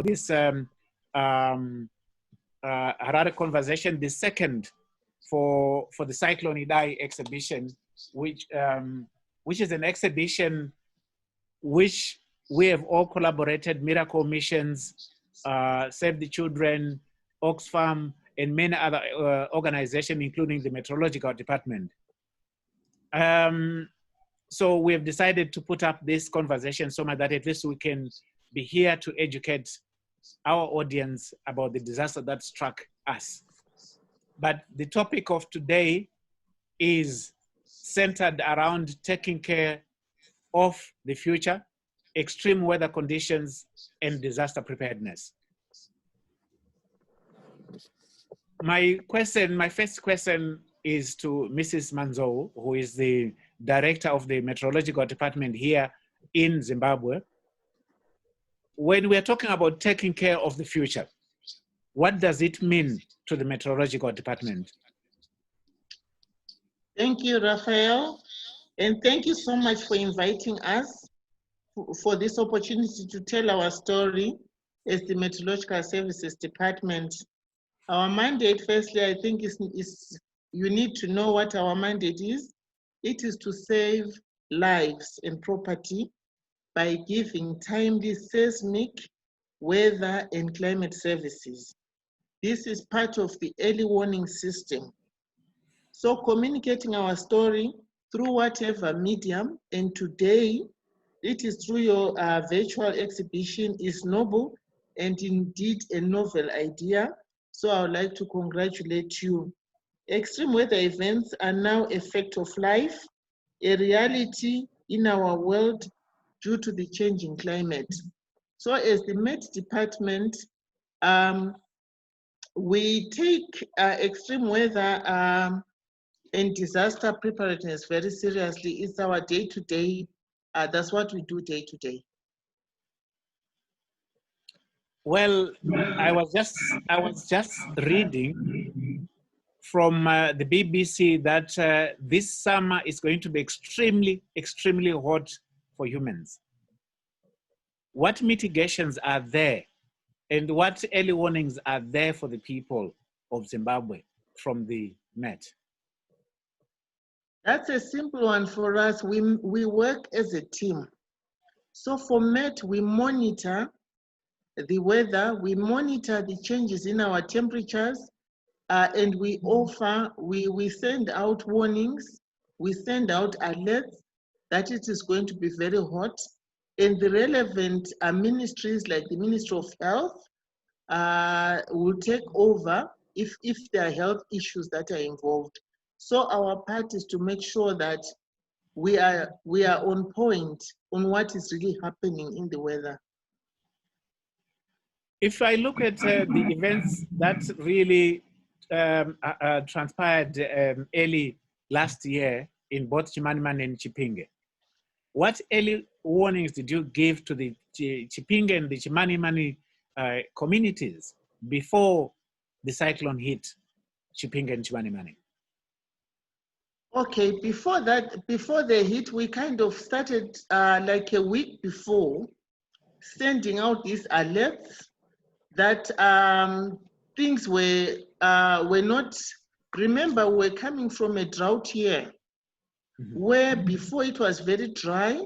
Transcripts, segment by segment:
this Harare conversation, the second for the Cyclone Idai exhibition, which is an exhibition which we have all collaborated, Miracle Missions, Save the Children, Oxfam, and many other organizations, including the Meteorological Department. So we have decided to put up this conversation so much that at least we can be here to educate our audience about the disaster that struck us. But the topic of today is centered around taking care of the future, extreme weather conditions, and disaster preparedness. My first question is to Mrs. Manzou, who is the director of the Meteorological Department here in Zimbabwe. When we are talking about taking care of the future, what does it mean to the Meteorological Department? Thank you, Raphael. And thank you so much for inviting us for this opportunity to tell our story as the Meteorological Services Department. Our mandate, firstly, I think is you need to know what our mandate is. It is to save lives and property by giving timely seismic, weather, and climate services. This is part of the early warning system. So communicating our story through whatever medium, and today it is through your virtual exhibition, is noble and indeed a novel idea. So I would like to congratulate you. Extreme weather events are now a fact of life, a reality in our world due to the changing climate. So as the Met Department, we take extreme weather and disaster preparedness very seriously. It's our day-to-day, that's what we do day-to-day. Well, I was just reading from the BBC that this summer is going to be extremely, extremely hot for humans. What mitigations are there and what early warnings are there for the people of Zimbabwe from the Met? That's a simple one for us. We work as a team. So for Met, we monitor the weather, we monitor the changes in our temperatures, and we send out warnings, we send out alerts that it is going to be very hot, and the relevant ministries like the Ministry of Health will take over if there are health issues that are involved. So our part is to make sure that we are on point on what is really happening in the weather. If I look at the events that really transpired early last year in both Chimanimani and Chipinge, what early warnings did you give to the Chipinge and the Chimanimani communities before the cyclone hit Chipinge and Chimanimani? Okay, before the hit, we kind of started like a week before sending out these alerts that things were not, remember, we're coming from a drought year where before it was very dry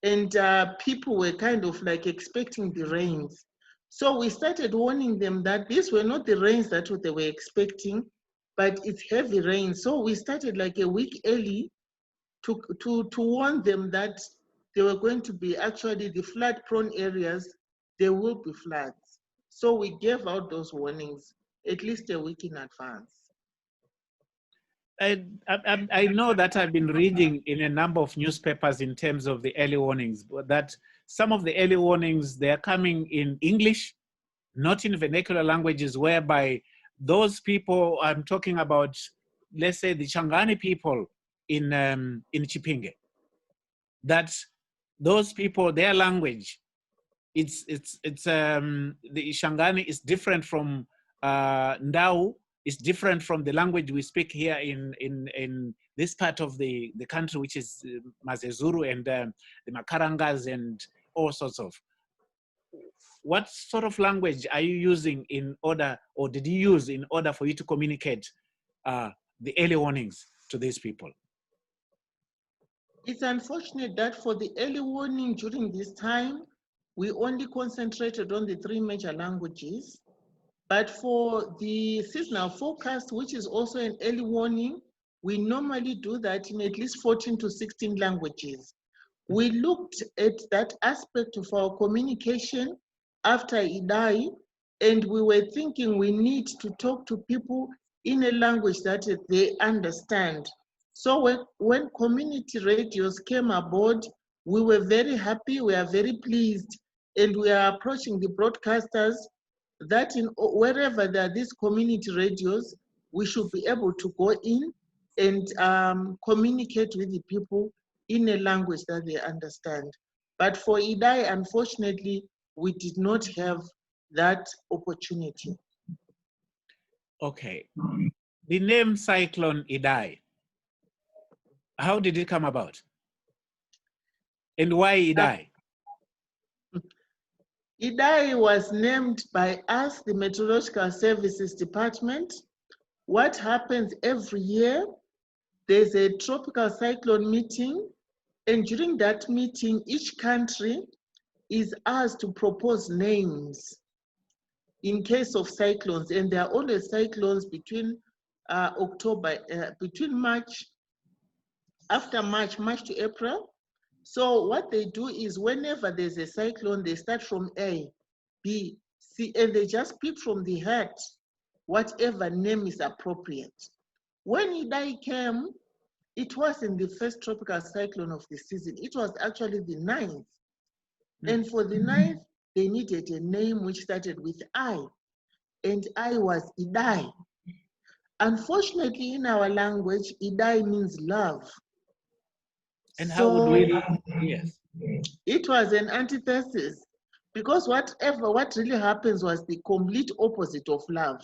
and people were kind of like expecting the rains. So we started warning them that these were not the rains that they were expecting, but it's heavy rain. So we started like a week early to warn them that there were going to be actually the flood prone areas, there will be floods. So we gave out those warnings at least a week in advance. I know that I've been reading in a number of newspapers in terms of the early warnings, but that some of the early warnings, they're coming in English, not in vernacular languages, whereby those people I'm talking about, let's say the Changani people in Chipinge, that those people, their language, the Shangani is different from Ndau, is different from the language we speak here in this part of the country, which is Mazezuru and the Makarangas and all sorts of. what sort of language are you using in order, or did you use in order for you to communicate the early warnings to these people? It's unfortunate that for the early warning during this time, we only concentrated on the 3 major languages. But for the seasonal forecast, which is also an early warning, we normally do that in at least 14 to 16 languages. We looked at that aspect of our communication after Idai, and we were thinking we need to talk to people in a language that they understand. So when community radios came aboard, we were very happy, we are very pleased, and we are approaching the broadcasters that wherever there are these community radios, we should be able to go in and communicate with the people in a language that they understand. But for Idai, unfortunately, we did not have that opportunity. Okay. The name Cyclone Idai, how did it come about? And why Idai? Idai was named by us, the Meteorological Services Department. What happens every year, there's a tropical cyclone meeting, and during that meeting, each country is asked to propose names in case of cyclones, and there are always cyclones between between March, after March to April. So what they do is whenever there's a cyclone, they start from A, B, C, and they just pick from the hat whatever name is appropriate. When Idai came, it wasn't the first tropical cyclone of the season. It was actually the 9th. And for the 9th, they needed a name which started with I, and I was Idai. Unfortunately, in our language, Idai means love. And how would we, yes. It was an antithesis, because what really happens was the complete opposite of love.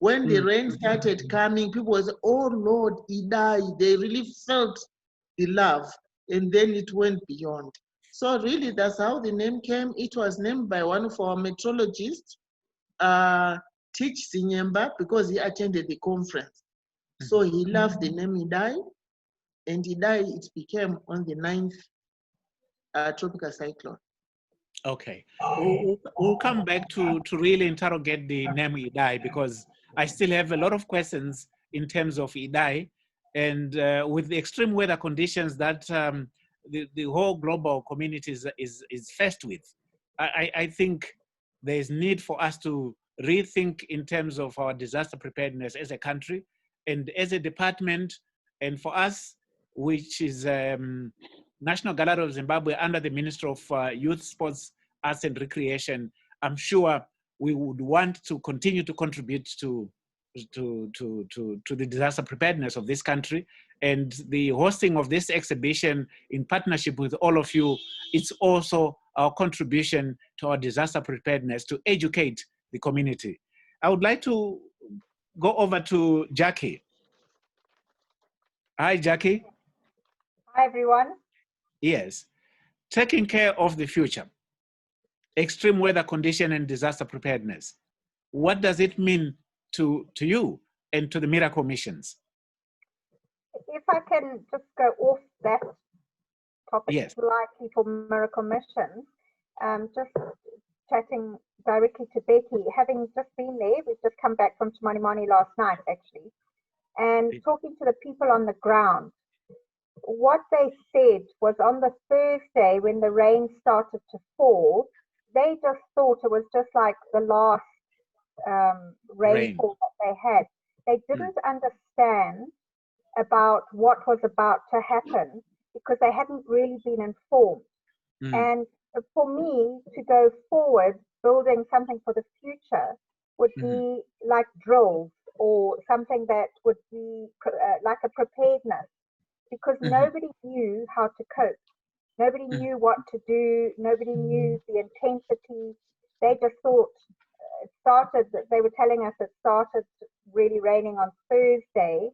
When the rain started coming, people was, oh Lord, Idai. They really felt the love, and then it went beyond. So really, that's how the name came. It was named by one of our meteorologists, Teach Zinyemba, because he attended the conference. So he loved the name Idai, and Idai, it became on the 9th tropical cyclone. Okay, we'll come back to really interrogate the name Idai, because I still have a lot of questions in terms of Idai, and with the extreme weather conditions that the whole global community is faced with, I think there's need for us to rethink in terms of our disaster preparedness as a country and as a department, and for us, which is National Gallery of Zimbabwe under the Ministry of Youth, Sports, Arts and Recreation. I'm sure we would want to continue to contribute to the disaster preparedness of this country, and the hosting of this exhibition in partnership with all of you, it's also our contribution to our disaster preparedness to educate the community. I would like to go over to Jacque. Hi, Jacque. Hi, everyone. Yes, taking care of the future, extreme weather condition and disaster preparedness. What does it mean to you and to the miracle missions? If I can just go off that topic Yes. slightly for miracle missions, just chatting directly to Becky, having just been there, we've just come back from Chimanimani last night actually, and talking to the people on the ground. What they said was on the Thursday when the rain started to fall, they just thought it was just like the last rainfall that they had. They didn't understand about what was about to happen because they hadn't really been informed. And for me to go forward, building something for the future would be like drills or something that would be like a preparedness, because nobody knew how to cope. Nobody knew what to do. Nobody knew the intensity. They just thought it started, they were telling us it started really raining on Thursday.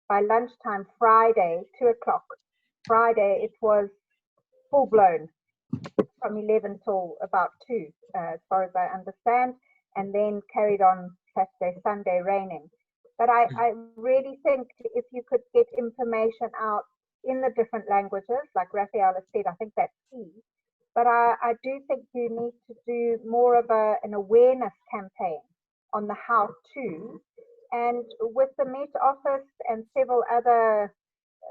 By lunchtime Friday, 2 o'clock Friday, it was full blown. from 11 till about 2, as far as I understand, and then carried on Saturday, Sunday raining. But I really think if you could get information out in the different languages, like Raphael has said, I think that's key. But I do think you need to do more of an awareness campaign on the how-to. And with the Met Office and several other,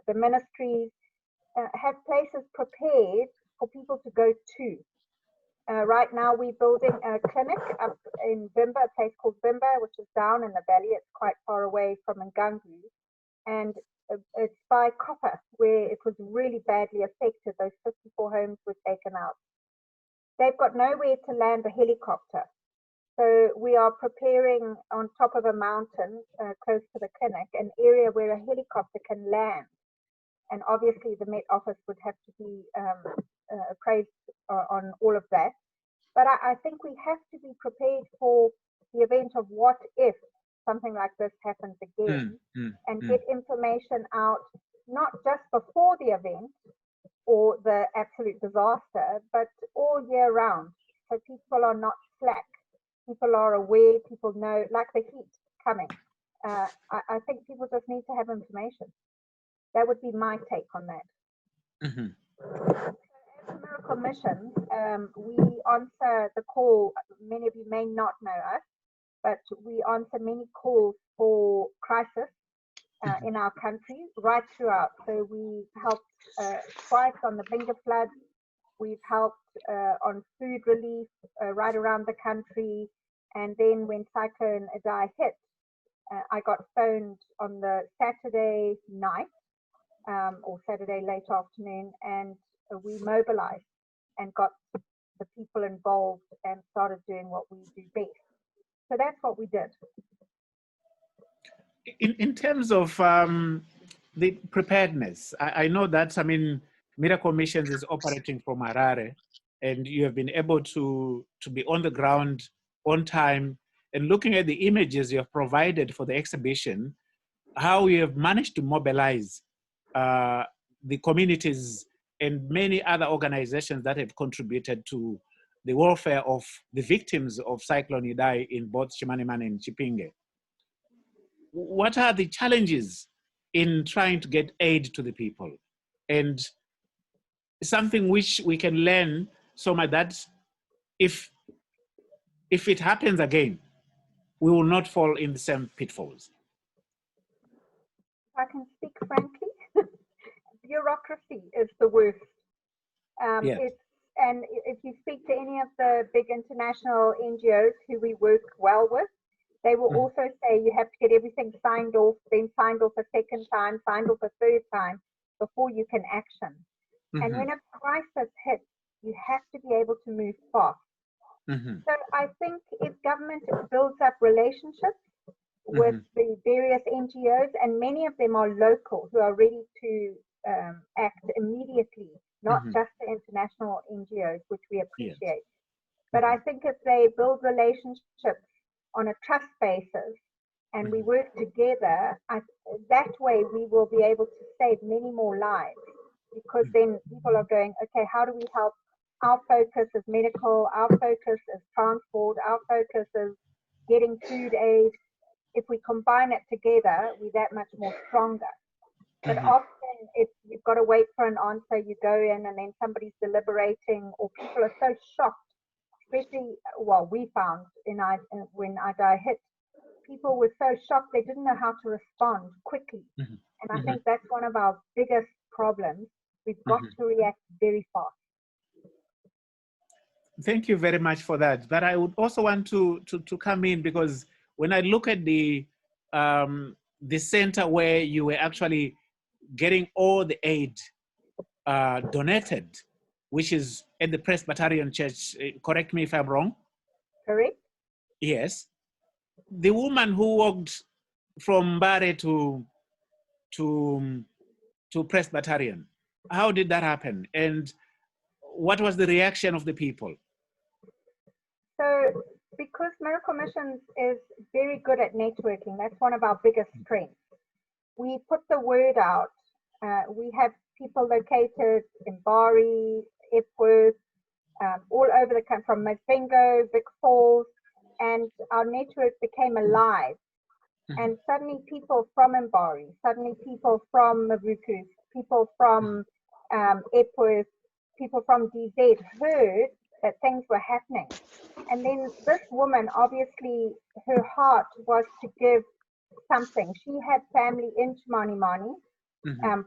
the ministries, have places prepared for people to go to. Right now, we're building a clinic up in Bimba, a place called Bimba, which is down in the valley. It's quite far away from Ngangu. And it's by copper, where it was really badly affected. Those 54 homes were taken out. They've got nowhere to land a helicopter. So we are preparing on top of a mountain close to the clinic, an area where a helicopter can land. And obviously the Met Office would have to be appraised on all of that. But I think we have to be prepared for the event of what if something like this happens again, and get information out, not just before the event or the absolute disaster, but all year round. So people are not slack. People are aware, people know, like the heat coming. I think people just need to have information. That would be my take on that. As a Miracle Mission, we answer the call. Many of you may not know us, but we answer many calls for crisis in our country right throughout. So we helped twice on the Binga flood. We've helped on food relief right around the country. And then when Cyclone Idai hit, I got phoned on the Saturday night or Saturday late afternoon, and we mobilized and got the people involved and started doing what we do best. So that's what we did. In terms of the preparedness, I know that, I mean, Miracle Missions is operating from Harare, and you have been able to be on the ground on time. And looking at the images you have provided for the exhibition, how you have managed to mobilize the communities and many other organizations that have contributed to the welfare of the victims of Cyclone Idai in both Chimanimani and Chipinge. What are the challenges in trying to get aid to the people? And something which we can learn so much that if it happens again, we will not fall in the same pitfalls. If I can speak frankly, bureaucracy is the worst. Yes. And if you speak to any of the big international NGOs who we work well with, they will also say you have to get everything signed off, then signed off a second time, signed off a third time before you can action. And when a crisis hits, you have to be able to move fast. So I think if government builds up relationships with the various NGOs, and many of them are local, who are ready to act immediately, not just the international NGOs, which we appreciate. Yes. But I think if they build relationships on a trust basis and we work together, that way we will be able to save many more lives, because then people are going, okay, how do we help? Our focus is medical, our focus is transport, our focus is getting food aid. If we combine it together, we're that much more stronger. But often, if you've got to wait for an answer, you go in and then somebody's deliberating, or people are so shocked, especially, well, we found when Idai hit, people were so shocked they didn't know how to respond quickly. And I think that's one of our biggest problems. We've got to react very fast. Thank you very much for that. But I would also want to come in, because when I look at the center where you were actually getting all the aid donated, which is at the Presbyterian Church, correct me if I'm wrong? Correct. Yes. The woman who walked from Mbare to Presbyterian, how did that happen? And what was the reaction of the people? So, because Miracle Missions is very good at networking, that's one of our biggest strengths. We put the word out. We have people located in Bari, Epworth, all over the country, from Mavingo, Vic Falls, and our network became alive. And suddenly people from Mbari, suddenly people from Mavuku, people from Epworth, people from DZ heard that things were happening. And then this woman, obviously, her heart was to give something. She had family in Chimanimani,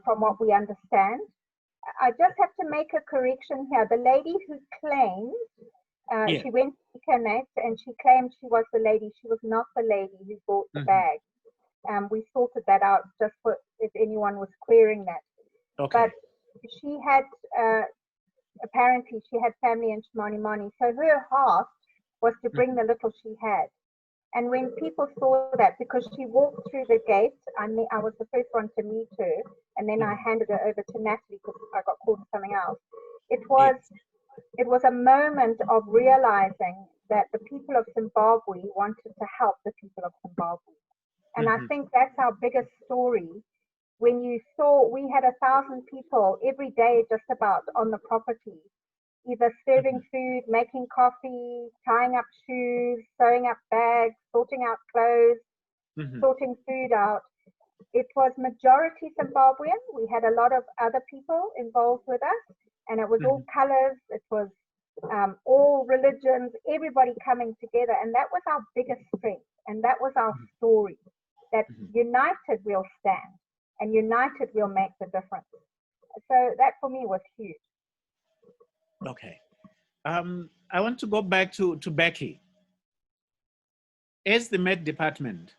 from what we understand. I just have to make a correction here. The lady who claimed, she went to Connect and she claimed she was the lady. She was not the lady who bought the bag. We sorted that out just for if anyone was querying that. Okay. But she had, apparently she had family in Chimanimani. So her heart was to bring the little she had. And when people saw that, because she walked through the gate, I was the first one to meet her, and then I handed her over to Natalie because I got called to something else. It was a moment of realizing that the people of Zimbabwe wanted to help the people of Zimbabwe. And I think that's our biggest story. When you saw, we had 1,000 people every day just about on the property, either serving food, making coffee, tying up shoes, sewing up bags, sorting out clothes, sorting food out. It was majority Zimbabwean. We had a lot of other people involved with us, and it was all colors. It was all religions, everybody coming together. And that was our biggest strength. And that was our story, that united we'll stand and united we'll make the difference. So that for me was huge. Okay. I want to go back to Becky. As the Met Department,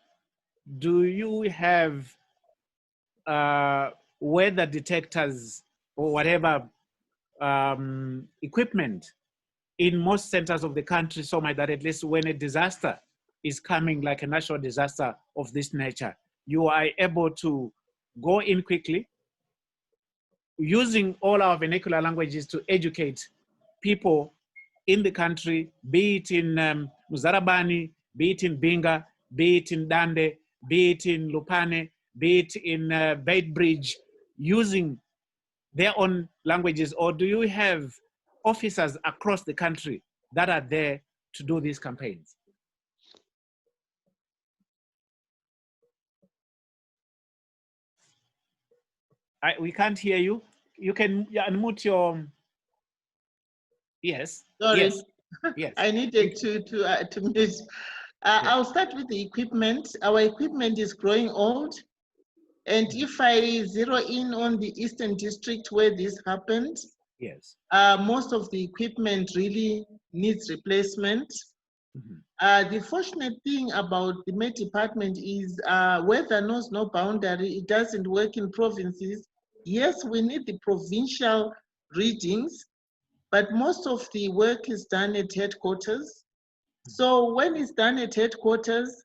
do you have weather detectors or whatever equipment in most centers of the country, so much that at least when a disaster is coming, like a natural disaster of this nature, you are able to go in quickly, using all our vernacular languages to educate people in the country, be it in Muzarabani, be it in Binga, be it in Dande, be it in Lupane, be it in Beitbridge, using their own languages? Or do you have officers across the country that are there to do these campaigns? We can't hear you. You can unmute your. Yes. Sorry. Yes. Yes. I needed to mute. I'll start with the equipment. Our equipment is growing old. And if I zero in on the Eastern District where this happened, yes, most of the equipment really needs replacement. The fortunate thing about the Met Department is weather knows no boundary. It doesn't work in provinces. Yes, we need the provincial readings, but most of the work is done at headquarters. So when it's done at headquarters,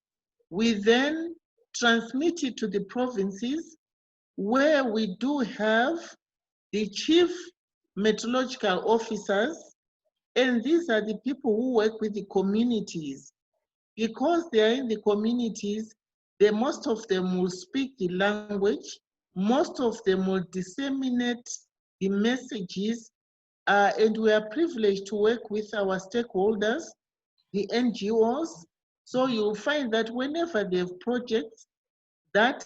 we then transmit it to the provinces, where we do have the chief meteorological officers, and these are the people who work with the communities. Because they are in the communities, most of them will speak the language, most of them will disseminate the messages, and we are privileged to work with our stakeholders, the NGOs. So you'll find that whenever they have projects that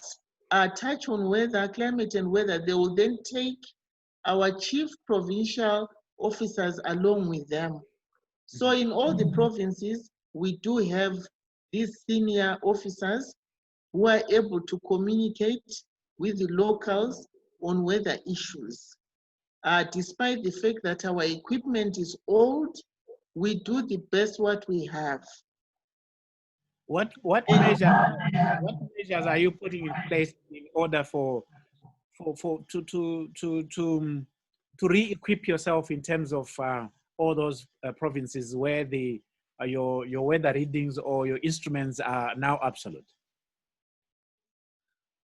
touch on weather, climate and weather, they will then take our chief provincial officers along with them. So in all the provinces, we do have these senior officers who are able to communicate with the locals on weather issues. Despite the fact that our equipment is old, we do the best what we have. What measures are you putting in place in order to re-equip yourself in terms of all those provinces where your weather readings or your instruments are now obsolete?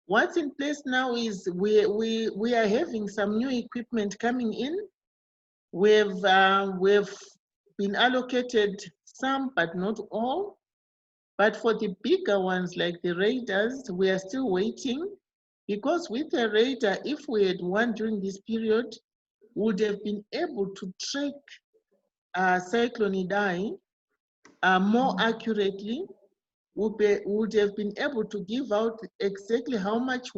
What's in place now is we are having some new equipment coming in. We've been allocated some, but not all. But for the bigger ones, like the radars, we are still waiting, because with a radar, if we had one during this period, would have been able to track Cyclone Idai, more accurately, would have been able to give out exactly how much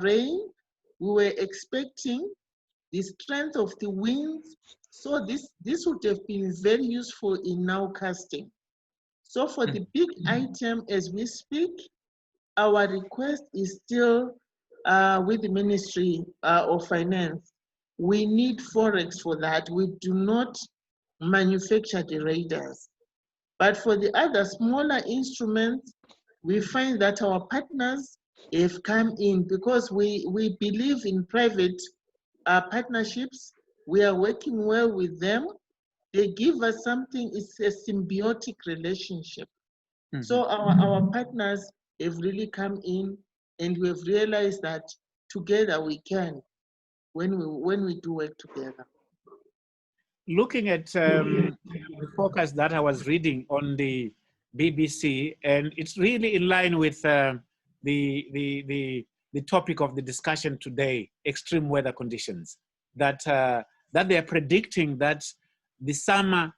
rain we were expecting, the strength of the winds. So this would have been very useful in nowcasting. So for the big item as we speak, our request is still with the Ministry of Finance. We need Forex for that. We do not manufacture the radars. But for the other smaller instruments, we find that our partners have come in because we believe in private partnerships. We are working well with them. They give us something, it's a symbiotic relationship. So our partners have really come in, and we have realized that together we can when we do work together. Looking at the forecast that I was reading on the BBC, and it's really in line with the topic of the discussion today, extreme weather conditions, that they are predicting that the summer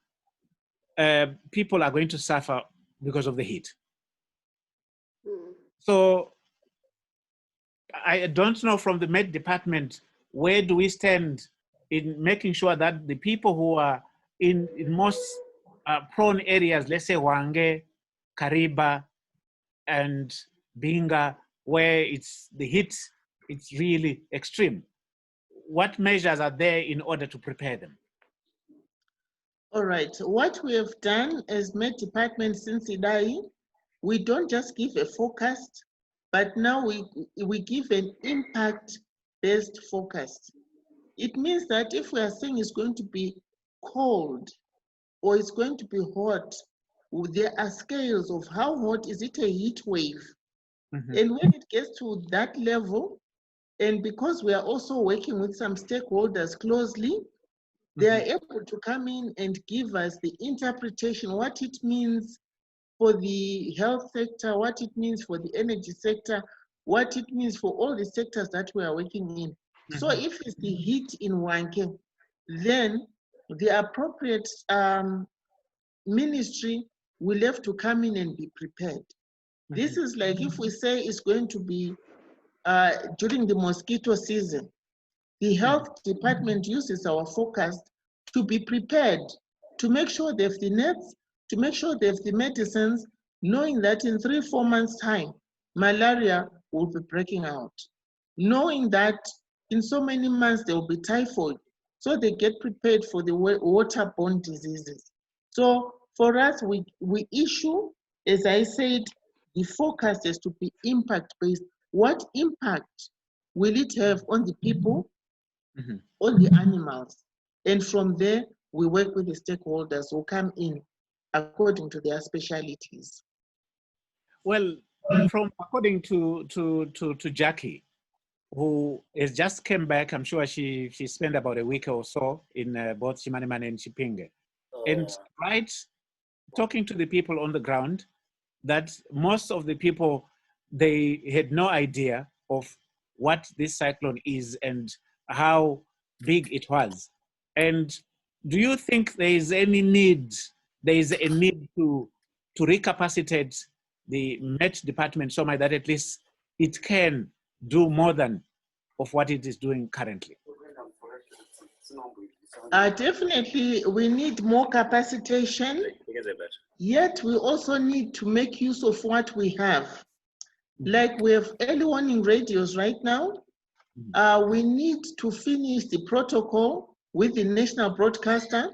people are going to suffer because of the heat. So I don't know from the Met Department, where do we stand in making sure that the people who are in most prone areas, let's say Hwange, Kariba, and Binga, where it's the heat, it's really extreme. What measures are there in order to prepare them? All right, what we have done as Met Department since Idai, we don't just give a forecast, but now we give an impact-based forecast. It means that if we are saying it's going to be cold or it's going to be hot, there are scales of how hot, is it a heat wave? And when it gets to that level, and because we are also working with some stakeholders closely, they are able to come in and give us the interpretation, what it means for the health sector, what it means for the energy sector, what it means for all the sectors that we are working in. So if it's the heat in Hwange, then the appropriate ministry will have to come in and be prepared. This is like if we say it's going to be during the mosquito season, the health department uses our forecast to be prepared, to make sure they have the nets, to make sure they have the medicines, knowing that in 3-4 months' time, malaria will be breaking out. Knowing that in so many months there will be typhoid, so they get prepared for the waterborne diseases. So for us, we issue, as I said, the forecast is to be impact-based. What impact will it have on the people, on the animals? And from there, we work with the stakeholders who come in according to their specialities. Well, according to Jacque, who has just came back, I'm sure she spent about a week or so in both Chimanimani and Chipinge. And talking to the people on the ground, that most of the people, they had no idea of what this cyclone is and how big it was. And do you think there is a need to recapacitate the Met Department so much that at least it can do more than of what it is doing currently? Definitely, we need more capacitation, yet we also need to make use of what we have. Like we have early warning radios right now. We need to finish the protocol with the national broadcaster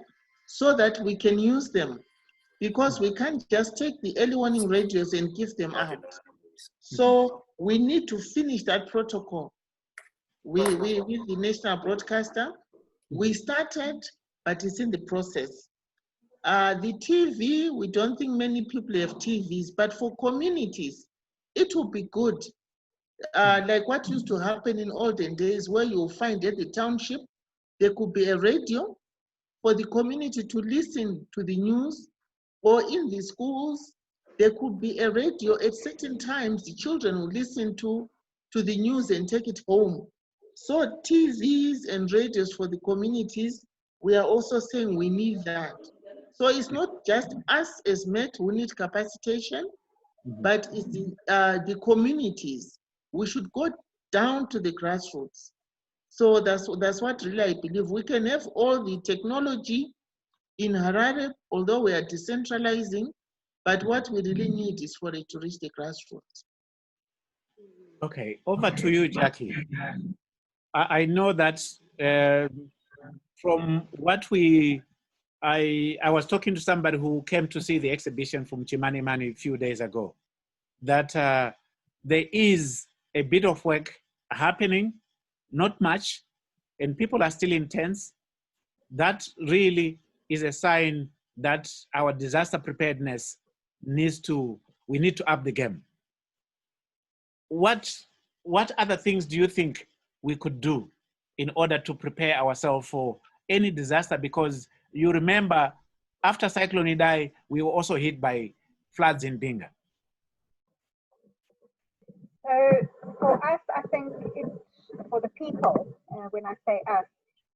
so that we can use them, because we can't just take the early warning radios and give them out. So we need to finish that protocol with the national broadcaster. We started, but it's in the process. The TV, we don't think many people have TVs, but for communities, it will be good. Like what used to happen in olden days, where you'll find at the township, there could be a radio for the community to listen to the news, or in the schools, there could be a radio at certain times, the children will listen to the news and take it home. So TVs and radios for the communities we are also saying we need that. So it's not just us as Met who need capacitation, but it's the communities. We should go down to the grassroots. So that's what really I believe. We can have all the technology in Harare, although we are decentralizing, but what we really need is for it to reach the grassroots. Okay, over to you, Jackie. I know that from what I was talking to somebody who came to see the exhibition from Chimanimani a few days ago, that there is a bit of work happening, not much, and people are still intense. That really is a sign that our disaster preparedness we need to up the game. What other things do you think we could do in order to prepare ourselves for any disaster? Because you remember, after Cyclone Idai, we were also hit by floods in Binga. So for us, I think it's for the people, when I say us,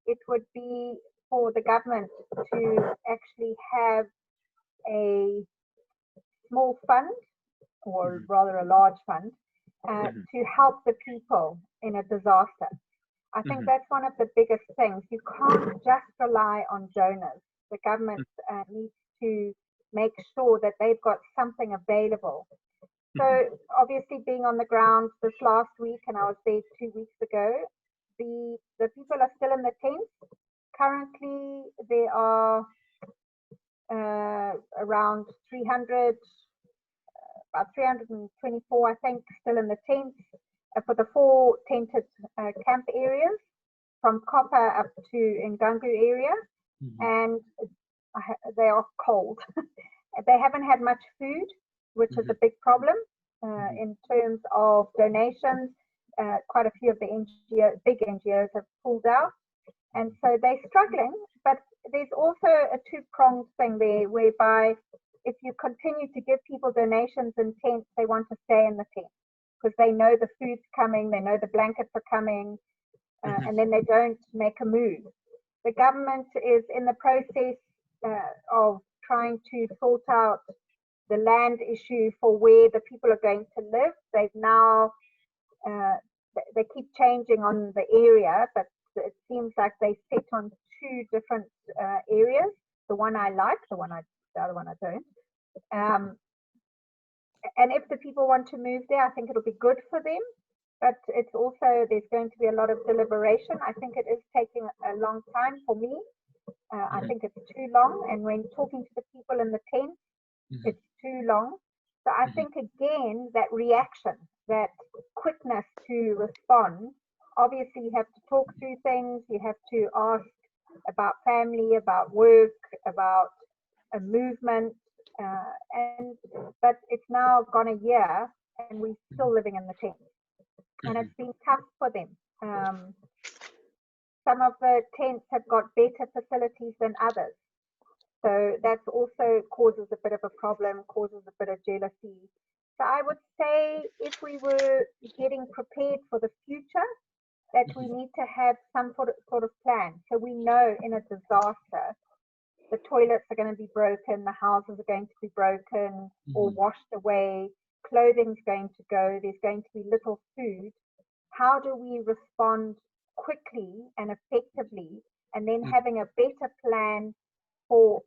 it would be for the government to actually have a small fund, or rather a large fund, to help the people in a disaster. I think that's one of the biggest things. You can't just rely on donors. The government needs to make sure that they've got something available. So obviously being on the ground this last week, and I was there 2 weeks ago, the people are still in the tents. Currently there are around 300, about 324, I think, still in the tents for the 4 tented camp areas from Copper up to Ngangu area, and they are cold. They haven't had much food, which is a big problem in terms of donations. Quite a few of the big NGOs have pulled out, and so they're struggling. But there's also a two-pronged thing there, whereby if you continue to give people donations in tents, they want to stay in the tent because they know the food's coming, they know the blankets are coming, and then they don't make a move. The government is in the process of trying to sort out the land issue for where the people are going to live. They've now, they keep changing on the area, but it seems like they sit on 2 different areas. The one I like, the other one I don't. And if the people want to move there, I think it'll be good for them. But it's also, there's going to be a lot of deliberation. I think it is taking a long time for me. I think it's too long. And when talking to the people in the tent, it's too long. So I think, again, that reaction, that quickness to respond, obviously you have to talk through things. You have to ask about family, about work, about a movement. But it's now gone a year and we're still living in the tent. And it's been tough for them. Some of the tents have got better facilities than others. So that also causes a bit of a problem, causes a bit of jealousy. So I would say if we were getting prepared for the future, that we need to have some sort of plan. So we know in a disaster, the toilets are going to be broken, the houses are going to be broken or washed away, clothing's going to go, there's going to be little food. How do we respond quickly and effectively, and then having a better plan for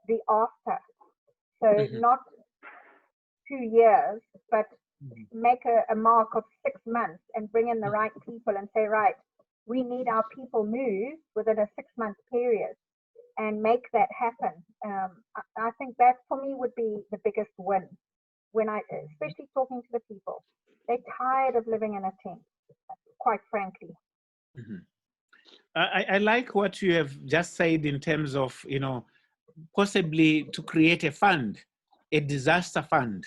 the after? So not 2 years, but make a mark of 6 months and bring in the right people and say, right, we need our people moved within a 6-month period and make that happen. I think that for me would be the biggest win. When especially talking to the people, they're tired of living in a tent, quite frankly. I like what you have just said in terms of, possibly to create a fund, a disaster fund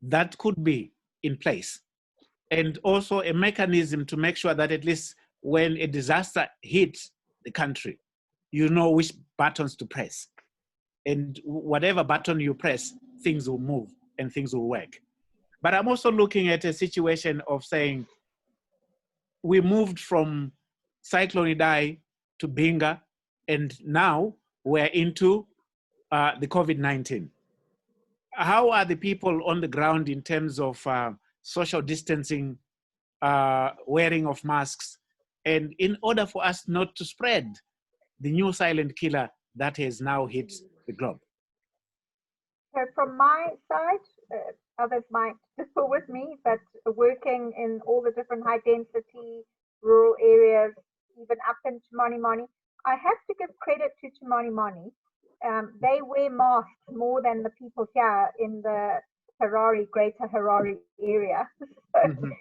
that could be in place, and also a mechanism to make sure that at least when a disaster hits the country, you know which buttons to press, and whatever button you press, things will move and things will work. But I'm also looking at a situation of saying we moved from Cyclone Idai to Binga, and now we're into the COVID-19. How are the people on the ground in terms of social distancing, wearing of masks, and in order for us not to spread the new silent killer that has now hit the globe? So from my side, others might differ with me, but working in all the different high density rural areas, even up in Chimani, I have to give credit to Chimani. They wear masks more than the people here in the Greater Harare area. So the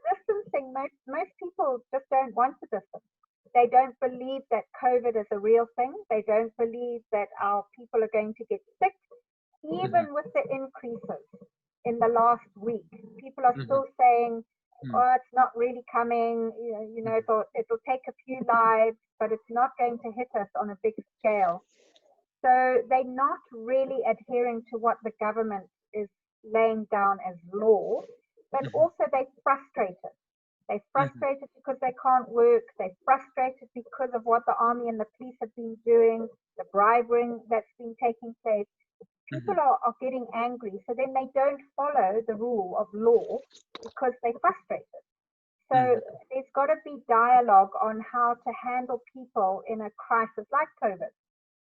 distancing, most people just don't want to distance. They don't believe that COVID is a real thing. They don't believe that our people are going to get sick. Even with the increases in the last week, people are still saying, oh, it's not really coming, it'll take a few lives, but it's not going to hit us on a big scale. So they're not really adhering to what the government is laying down as law, but also they're frustrated. They're frustrated because they can't work. They're frustrated because of what the army and the police have been doing, the bribery that's been taking place. People are getting angry, so then they don't follow the rule of law because they're frustrated. So there's got to be dialogue on how to handle people in a crisis like COVID.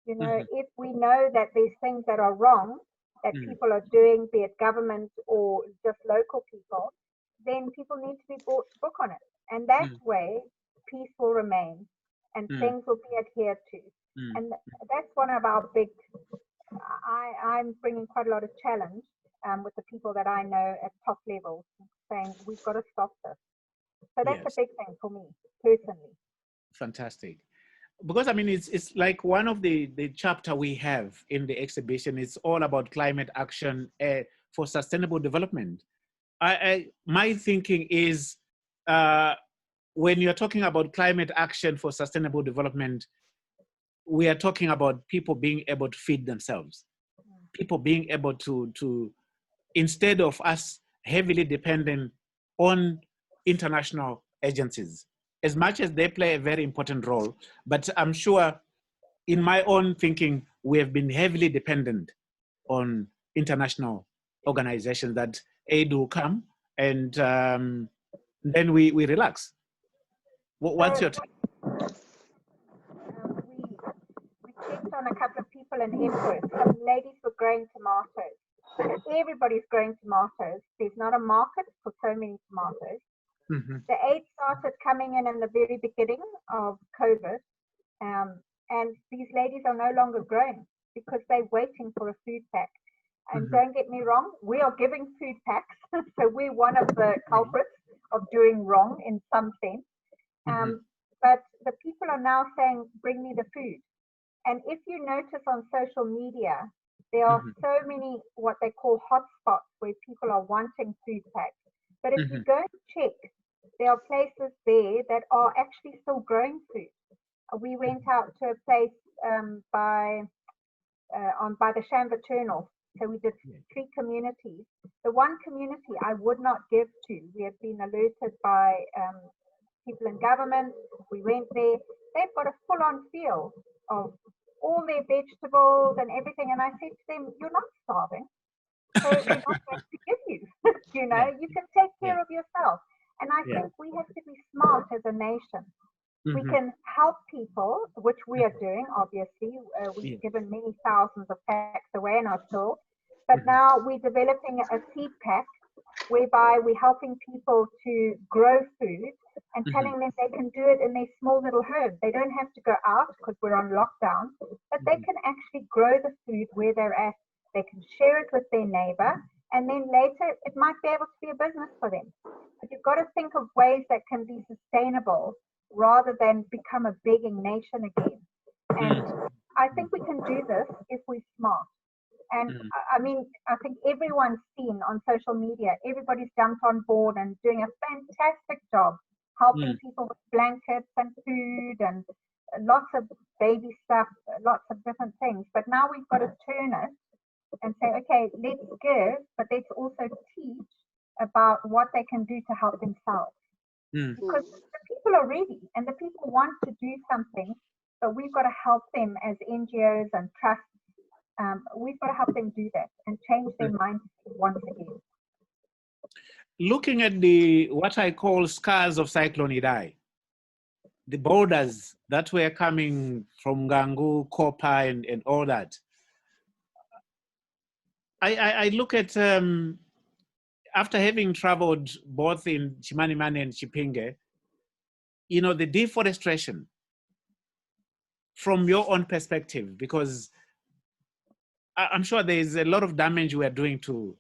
You know, if we know that there's things that are wrong that people are doing, be it government or just local people, then people need to be brought to book on it. And that way, peace will remain and things will be adhered to. And that's one of our big, I'm bringing quite a lot of challenge with the people that I know at top levels, saying we've got to stop this. So that's a big thing for me, personally. Fantastic. Because I mean, it's like one of the chapter we have in the exhibition. It's all about climate action for sustainable development. My thinking is when you're talking about climate action for sustainable development, we are talking about people being able to feed themselves, people being able to instead of us heavily dependent on international agencies, as much as they play a very important role. But I'm sure in my own thinking, we have been heavily dependent on international organizations that aid will come and then we relax. What's your take? We checked on a couple of people in Epworth. Some ladies were growing tomatoes. Everybody's growing tomatoes. There's not a market for so many tomatoes. The aid started coming in the very beginning of COVID, and these ladies are no longer growing because they're waiting for a food pack. And don't get me wrong, we are giving food packs, so we're one of the culprits of doing wrong in some sense. But the people are now saying, bring me the food. And if you notice on social media, there are so many what they call hotspots where people are wanting food packs. But if you go and check, there are places there that are actually still growing food. We went out to a place by the Shamba Turtle. So we did 3 communities. The one community I would not give to, we have been alerted by people in government. We went there. They've got a full-on field of all their vegetables and everything. And I said to them, you're not starving. So we're not going to give you. You know, you can take care of yourself. And I think we have to be smart as a nation. We can help people, which we are doing, obviously. We've given many thousands of packs away in our store. But now we're developing a seed pack whereby we're helping people to grow food and telling them they can do it in their small little home. They don't have to go out because we're on lockdown, but they can actually grow the food where they're at. They can share it with their neighbor, and then later it might be able to be a business for them. But you've got to think of ways that can be sustainable rather than become a begging nation again. And I think we can do this if we're smart. And I mean, I think everyone's seen on social media, everybody's jumped on board and doing a fantastic job helping people with blankets and food and lots of baby stuff, lots of different things. But now we've got to turn it and say, okay, let's give, but let's also teach about what they can do to help themselves. Because the people are ready and the people want to do something. but we've got to help them as NGOs and trusts. We've got to help them do that and change their mindset once again. Looking at what I call scars of Cyclone Idai, the borders that were coming from Gangu, Kopa, and all that, I look at, after having traveled both in Chimanimani and Chipinge, you know, the deforestation from your own perspective, because I'm sure there is a lot of damage we are doing to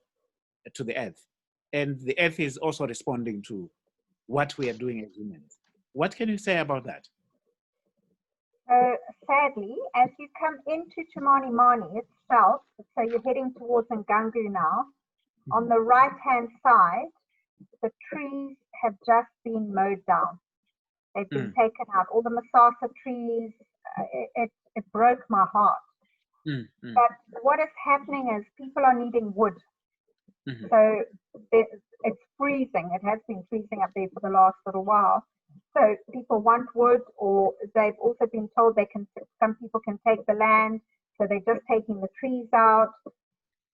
the earth, and the earth is also responding to what we are doing as humans. What can you say about that? Sadly, as you come into Chimanimani itself, so you're heading towards Ngangu now, on the right-hand side, the trees have just been mowed down. They've been taken out. All the Masasa trees, it broke my heart. But what is happening is people are needing wood. So it's freezing. It has been freezing up there for the last little while. So people want wood, or they've also been told some people can take the land, so they're just taking the trees out.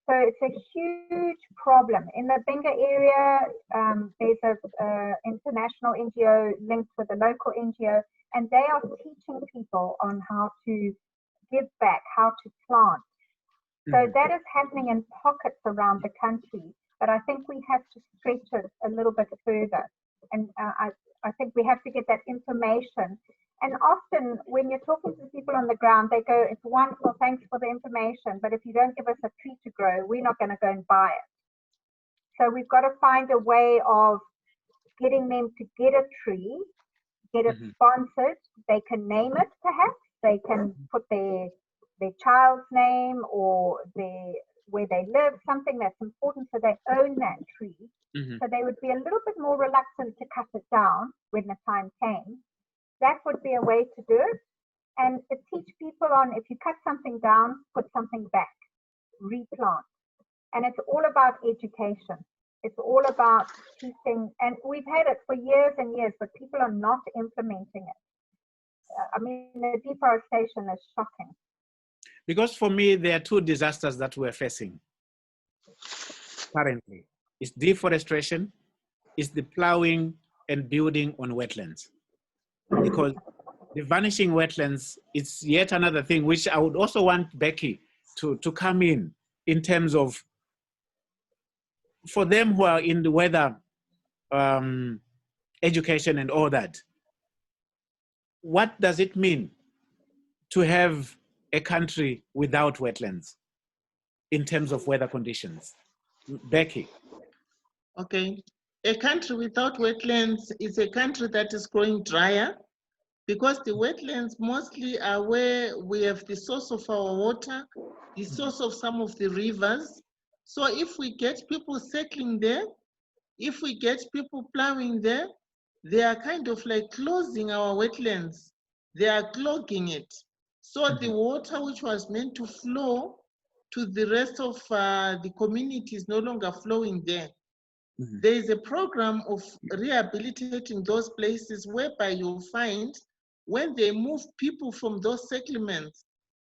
So it's a huge problem. In the Benga area, there's an international NGO linked with a local NGO, and they are teaching people on how to give back, how to plant. So that is happening in pockets around the country, but I think we have to stretch it a little bit further. And I think we have to get that information. And often when you're talking to people on the ground, they go, it's wonderful, thanks for the information, but if you don't give us a tree to grow, we're not going to go and buy it. So we've got to find a way of getting them to get a tree, get it sponsored. They can name it perhaps. They can put their child's name or where they live, something that's important, so they own that tree. So they would be a little bit more reluctant to cut it down when the time came. That would be a way to do it. And to teach people on, if you cut something down, put something back, replant. And it's all about education. It's all about teaching. And we've had it for years and years, but people are not implementing it. I mean, the deforestation is shocking. Because for me, there are two disasters that we're facing currently. It's deforestation, it's the plowing and building on wetlands. Because the vanishing wetlands, it's yet another thing which I would also want Becky to come in terms of, for them who are in the weather education and all that, what does it mean to have a country without wetlands in terms of weather conditions? Becky. Okay. A country without wetlands is a country that is growing drier, because the wetlands mostly are where we have the source of our water, the source of some of the rivers. So if we get people settling there, if we get people plowing there, they are kind of like closing our wetlands. They are clogging it. So the water which was meant to flow to the rest of the community is no longer flowing there. There is a program of rehabilitating those places whereby you'll find when they move people from those settlements,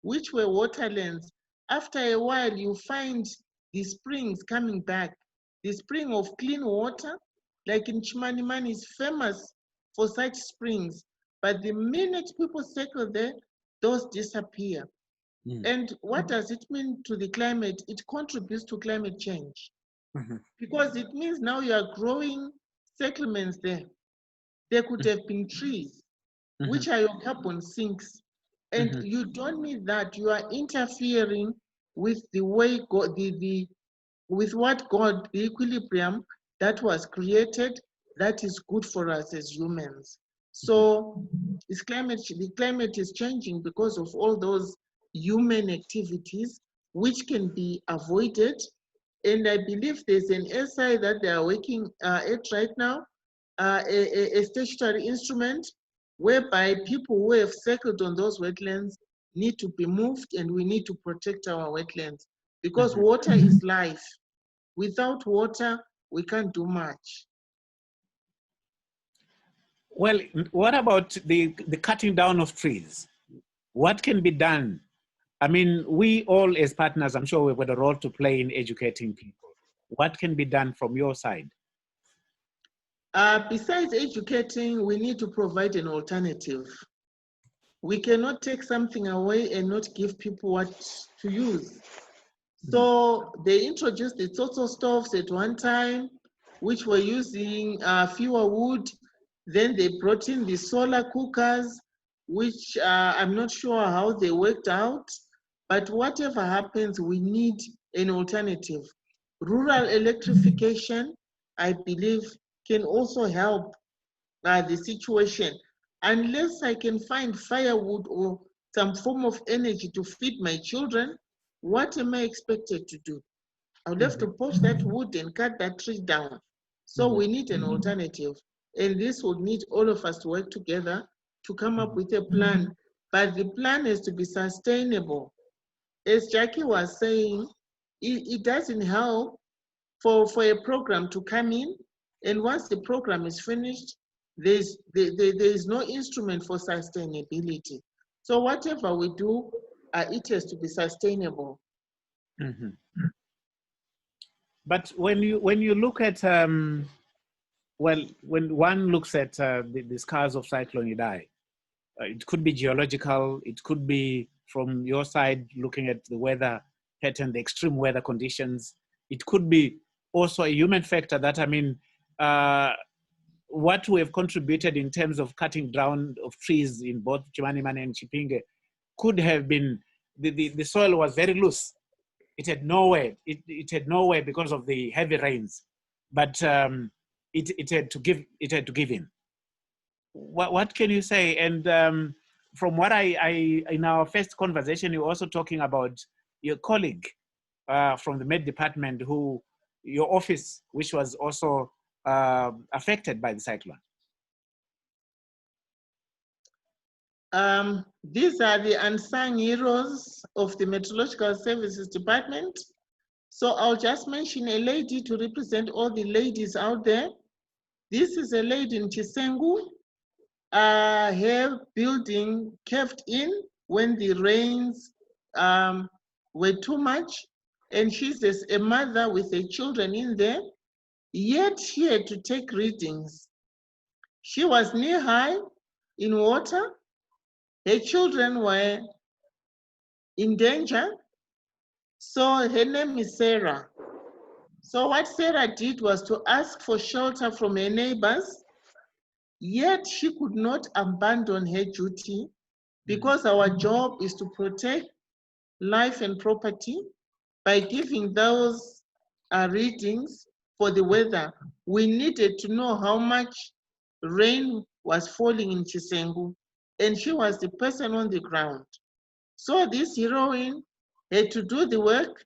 which were waterlands, after a while you find the springs coming back. The spring of clean water, like in Chimanimani, is famous for such springs. But the minute people settle there, those disappear. And what does it mean to the climate? It contributes to climate change. Because it means now you are growing settlements there. There could have been trees, which are your carbon sinks. And you don't need that. You are interfering with the way God, with what God, the equilibrium that was created, that is good for us as humans. So the climate is changing because of all those human activities, which can be avoided. And I believe there's an SI that they are working at right now, a statutory instrument whereby people who have settled on those wetlands need to be moved, and we need to protect our wetlands, because water is life. Without water, we can't do much. Well, what about the cutting down of trees? What can be done? I mean, we all as partners, I'm sure we've got a role to play in educating people. What can be done from your side? Besides educating, we need to provide an alternative. We cannot take something away and not give people what to use. So they introduced the total stoves at one time, which were using fewer wood. Then they brought in the solar cookers, which I'm not sure how they worked out. But whatever happens, we need an alternative. Rural electrification, I believe, can also help the situation. Unless I can find firewood or some form of energy to feed my children, what am I expected to do? I'll have to poach that wood and cut that tree down. So we need an alternative. And this will need all of us to work together to come up with a plan. But the plan is to be sustainable. As Jacque was saying, it doesn't help for a program to come in, and once the program is finished, there is no instrument for sustainability. So whatever we do, it has to be sustainable. But when you look at well, when one looks at the scars of Cyclone Idai, it could be geological, it could be from your side looking at the weather pattern, the extreme weather conditions. It could be also a human factor that, I mean, what we have contributed in terms of cutting down of trees in both Chimanimani and Chipinge could have been, the soil was very loose. It had nowhere, it had nowhere because of the heavy rains, but it had to give in. What can you say? And from what I in our first conversation, you're also talking about your colleague from the Med Department, who your office, which was also affected by the cyclone. These are the unsung heroes of the Meteorological Services Department. So I'll just mention a lady to represent all the ladies out there. This is a lady in Chisengu. Her building caved in when the rains were too much, and she's a mother with her children in there, yet she had to take readings. She was knee-high in water. Her children were in danger. So her name is Sarah. So what Sarah did was to ask for shelter from her neighbors, yet she could not abandon her duty because our job is to protect life and property by giving those readings for the weather. We needed to know how much rain was falling in Chisengu, and she was the person on the ground. So this heroine had to do the work,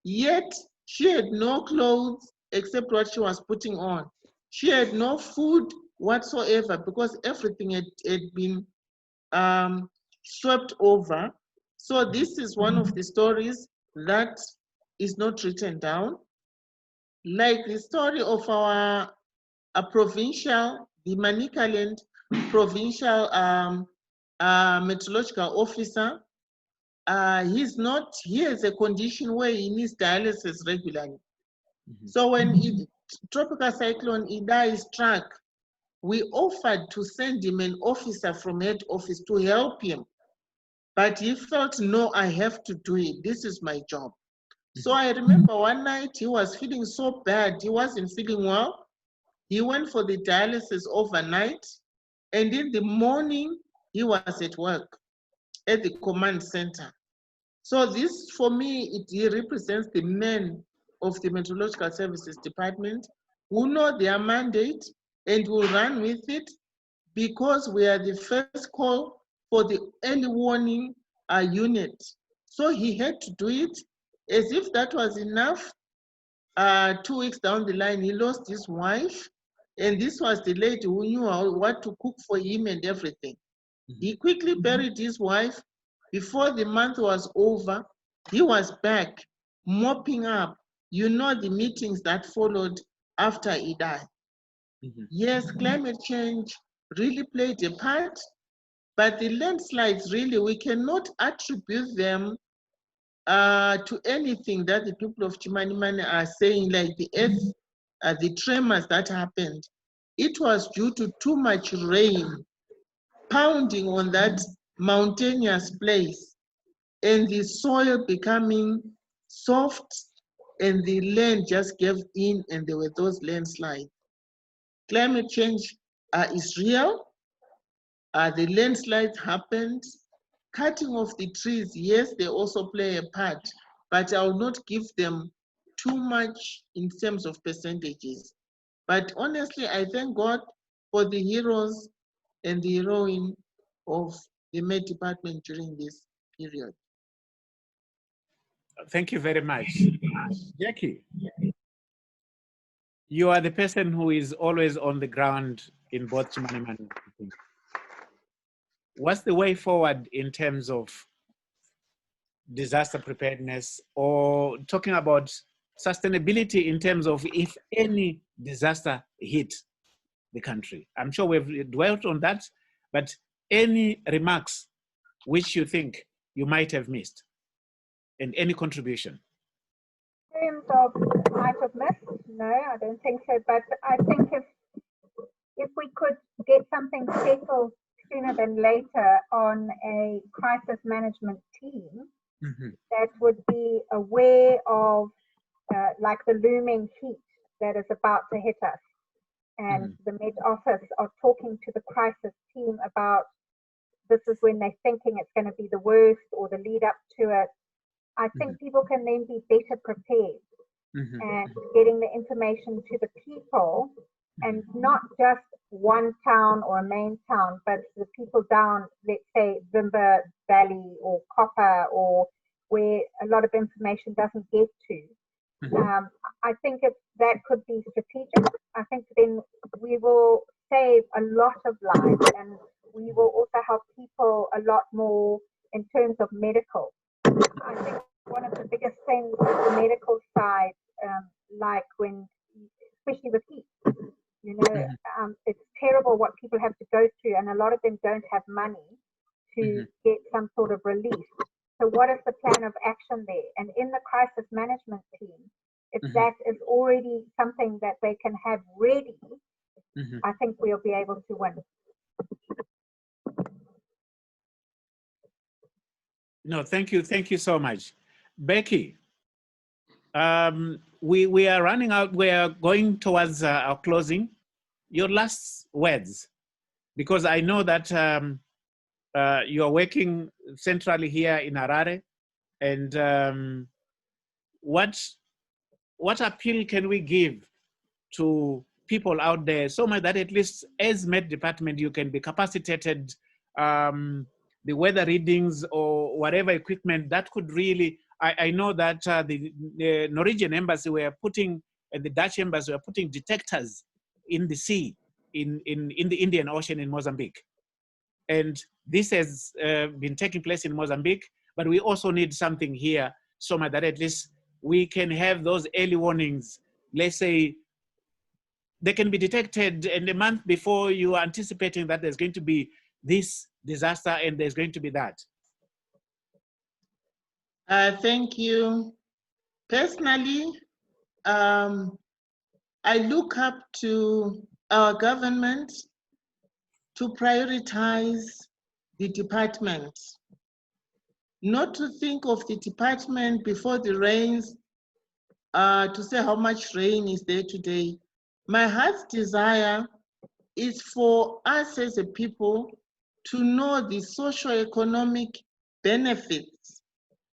yet she had no clothes except what she was putting on. She had no food whatsoever because everything had been swept over. So this is one of the stories that is not written down. Like the story of our provincial, the Manicaland provincial meteorological officer. He has a condition where he needs dialysis regularly. So when tropical cyclone Idai struck, we offered to send him an officer from head office to help him. But he felt, no, I have to do it. This is my job. So I remember one night he was feeling so bad. He wasn't feeling well. He went for the dialysis overnight. And in the morning, he was at work at the command center. So this, for me, it represents the men of the Meteorological Services Department who know their mandate and will run with it, because we are the first call for the early warning unit. So he had to do it. As if that was enough, 2 weeks down the line, he lost his wife, and this was the lady who knew what to cook for him and everything. He quickly buried his wife. Before the month was over, he was back mopping up, the meetings that followed after Idai. Yes, climate change really played a part, But the landslides, really, we cannot attribute them to anything that the people of Chimanimani are saying, like the earth, the tremors that happened. It was due to too much rain pounding on that mountainous place, and the soil becoming soft, and the land just gave in, and there were those landslides. Climate change is real. The landslides happened. Cutting of the trees, yes, they also play a part, but I will not give them too much in terms of percentages. But honestly, I thank God for the heroes and the heroine of the Met Department during this period. Thank you very much. Jackie, you are the person who is always on the ground in both Chimanimani. What's the way forward in terms of disaster preparedness, or talking about sustainability in terms of if any disaster hit the country? I'm sure we've dwelt on that, but any remarks which you think you might have missed, and any contribution? In terms of might have missed, no, I don't think so. But I think if we could get something settled sooner than later on a crisis management team that would be aware of like the looming heat that is about to hit us. And the Met Office are talking to the crisis team about this is when they're thinking it's going to be the worst or the lead up to it. I think people can then be better prepared and getting the information to the people, and not just one town or a main town, but the people down, let's say, Zimba Valley or Copper, or where a lot of information doesn't get to. I think if that could be strategic, I think then we will save a lot of lives, and we will also help people a lot more in terms of medical. I think one of the biggest things is the medical side, like when, especially with heat, you know, it's terrible what people have to go through, and a lot of them don't have money to get some sort of relief. So what is the plan of action there? And in the crisis management team, if that is already something that they can have ready, I think we'll be able to win. No, thank you. Thank you so much. Becky, we are running out. We are going towards our closing. Your last words, because I know that you are working centrally here in Harare, and what appeal can we give to people out there so much that at least as Met Department you can be capacitated, the weather readings or whatever equipment that could really, I know that the Norwegian embassy were putting, and the Dutch embassy were putting detectors in the sea, in the Indian Ocean in Mozambique. And this has been taking place in Mozambique, but we also need something here so much that at least we can have those early warnings. Let's say they can be detected, and a month before you are anticipating that there's going to be this disaster and there's going to be that. Thank you. Personally, I look up to our government to prioritize the department, not to think of the department before the rains, to say how much rain is there today. My heart's desire is for us as a people to know the socio-economic benefits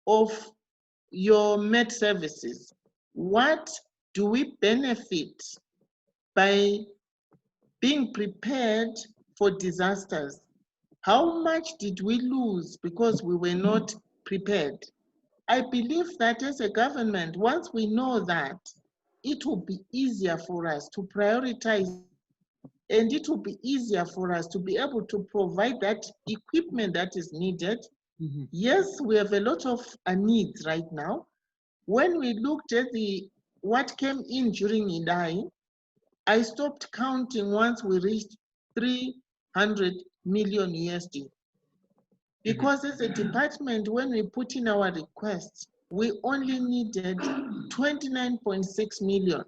of your Met services. What do we benefit by being prepared for disasters? How much did we lose because we were not prepared? I believe that as a government, once we know that, it will be easier for us to prioritize, and it will be easier for us to be able to provide that equipment that is needed. Yes, we have a lot of needs right now. When we looked at what came in during Idai, I stopped counting once we reached 300 million USD. Because as a department, when we put in our requests, we only needed 29.6 million.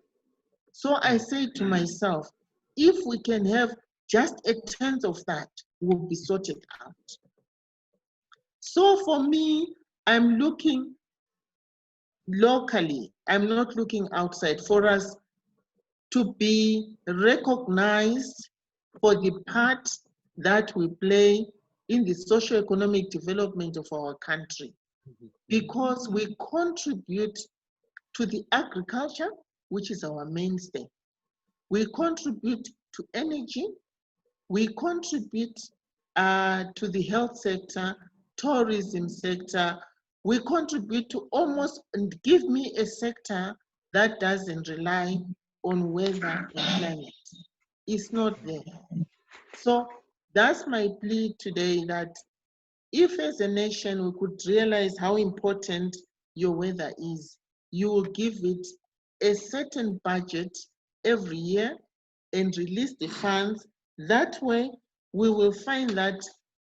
So I said to myself, if we can have just a tenth of that, we'll be sorted out. So for me, I'm looking locally. I'm not looking outside. For us to be recognized for the part that we play in the socio-economic development of our country, because we contribute to the agriculture, which is our mainstay. We contribute to energy. We contribute to the health sector, tourism sector. We contribute to almost, and give me a sector that doesn't rely on weather and climate. It's not there. So that's my plea today, that if as a nation we could realize how important your weather is, you will give it a certain budget every year and release the funds. That way, we will find that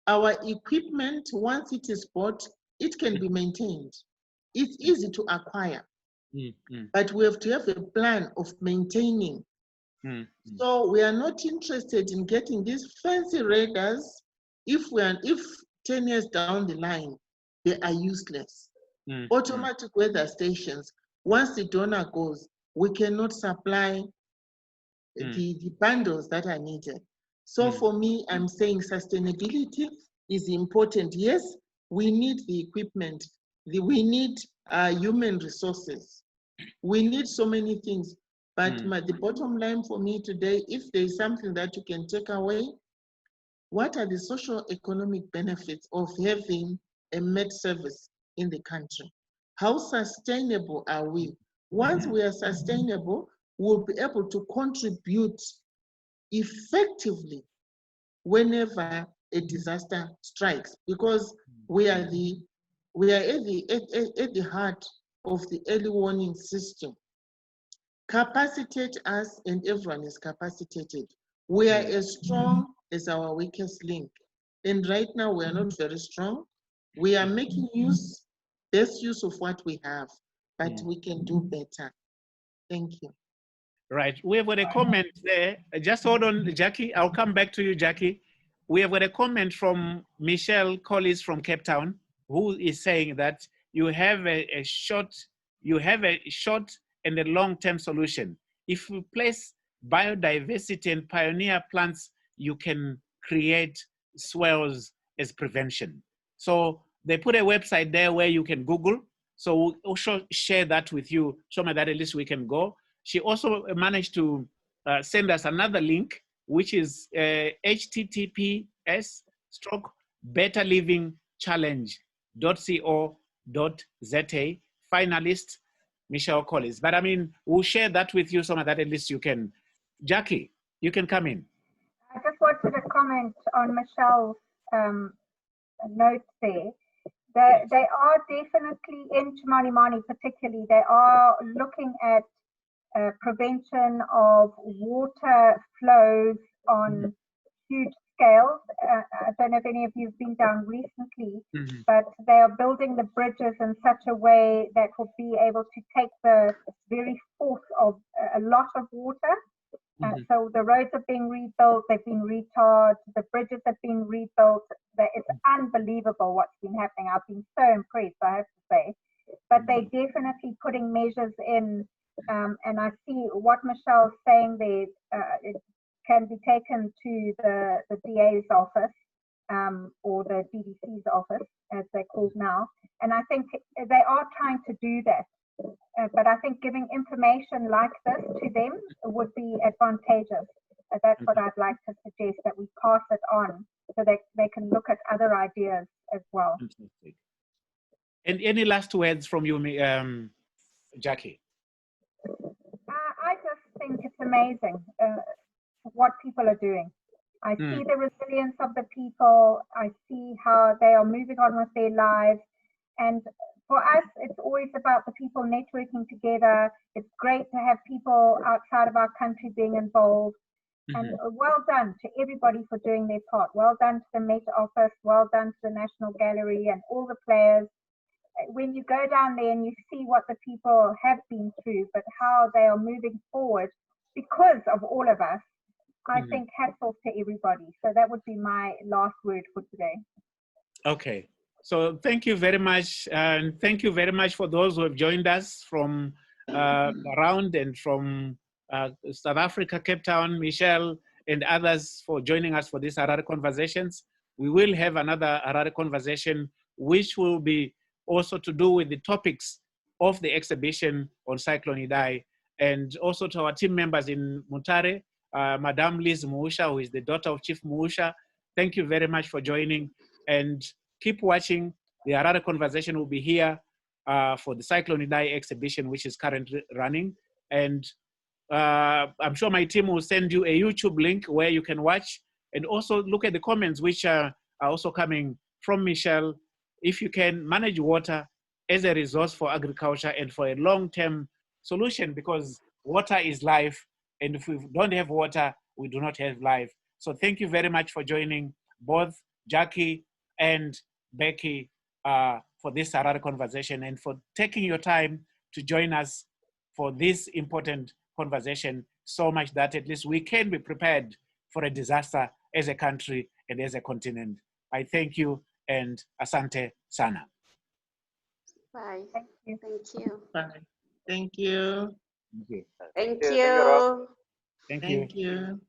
our equipment, once it is bought, it can be maintained. It's easy to acquire, but we have to have a plan of maintaining. So we are not interested in getting these fancy radars if 10 years down the line, they are useless. Automatic weather stations, once the donor goes, we cannot supply the bundles that are needed. So for me, I'm saying sustainability is important. Yes, we need the equipment. We need human resources. We need so many things. But the bottom line for me today, if there is something that you can take away, what are the social economic benefits of having a Met service in the country? How sustainable are we? Once we are sustainable, we'll be able to contribute effectively whenever a disaster strikes, because we are at the heart of the early warning system. Capacitate us, and everyone is capacitated. We are as strong as our weakest link. And right now we are not very strong. We are making best use of what we have, but we can do better. Thank you. Right. We have got a comment there. Just hold on, Jackie. I'll come back to you, Jackie. We have got a comment from Michelle Collis from Cape Town, who is saying that you have a short and a long-term solution. If you place biodiversity and pioneer plants, you can create swells as prevention. So they put a website there where you can Google. So we'll also share that with you, so that at least we can go. She also managed to send us another link, which is https://betterlivingchallenge.co.za, finalist Michelle Collins. But I mean, we'll share that with you, so that at least you can. Jackie, you can come in. I just wanted to comment on Michelle's notes there. They are definitely in Chimani Mani particularly, they are looking at prevention of water flows on huge scales. I don't know if any of you have been down recently, but they are building the bridges in such a way that will be able to take the very force of a lot of water. So the roads are being rebuilt, they've been recharged, the bridges have been rebuilt. It's unbelievable what's been happening. I've been so impressed, I have to say. But they're definitely putting measures in, and I see what Michelle's saying there. It can be taken to the DA's office or the DDC's office, as they're called now. And I think they are trying to do that. But I think giving information like this to them would be advantageous. That's what I'd like to suggest, that we pass it on so that they can look at other ideas as well. And any last words from you, Jackie? I just think it's amazing what people are doing. I see the resilience of the people. I see how they are moving on with their lives. And for us, it's always about the people networking together. It's great to have people outside of our country being involved. And well done to everybody for doing their part. Well done to the Met Office, well done to the National Gallery and all the players. When you go down there and you see what the people have been through, but how they are moving forward because of all of us, I think hats off to everybody. So that would be my last word for today. Okay. So thank you very much. And thank you very much for those who have joined us from around and from South Africa, Cape Town, Michelle, and others for joining us for these Harare Conversations. We will have another Harare Conversation, which will be also to do with the topics of the exhibition on Cyclone Idai, and also to our team members in Mutare, Madame Liz Muusha, who is the daughter of Chief Muusha. Thank you very much for joining, and keep watching. The Harare Conversation will be here for the Cyclone Idai exhibition, which is currently running. And I'm sure my team will send you a YouTube link where you can watch, and also look at the comments, which are also coming from Michelle. If you can manage water as a resource for agriculture and for a long-term solution, because water is life, and if we don't have water, we do not have life. So thank you very much for joining both Jacque and Becky for this Harare Conversation, and for taking your time to join us for this important conversation, so much that at least we can be prepared for a disaster as a country and as a continent. I thank you, and asante sana. Bye. Thank you. Thank you. Bye. Thank you. Thank you. Thank you. Thank you. Thank you.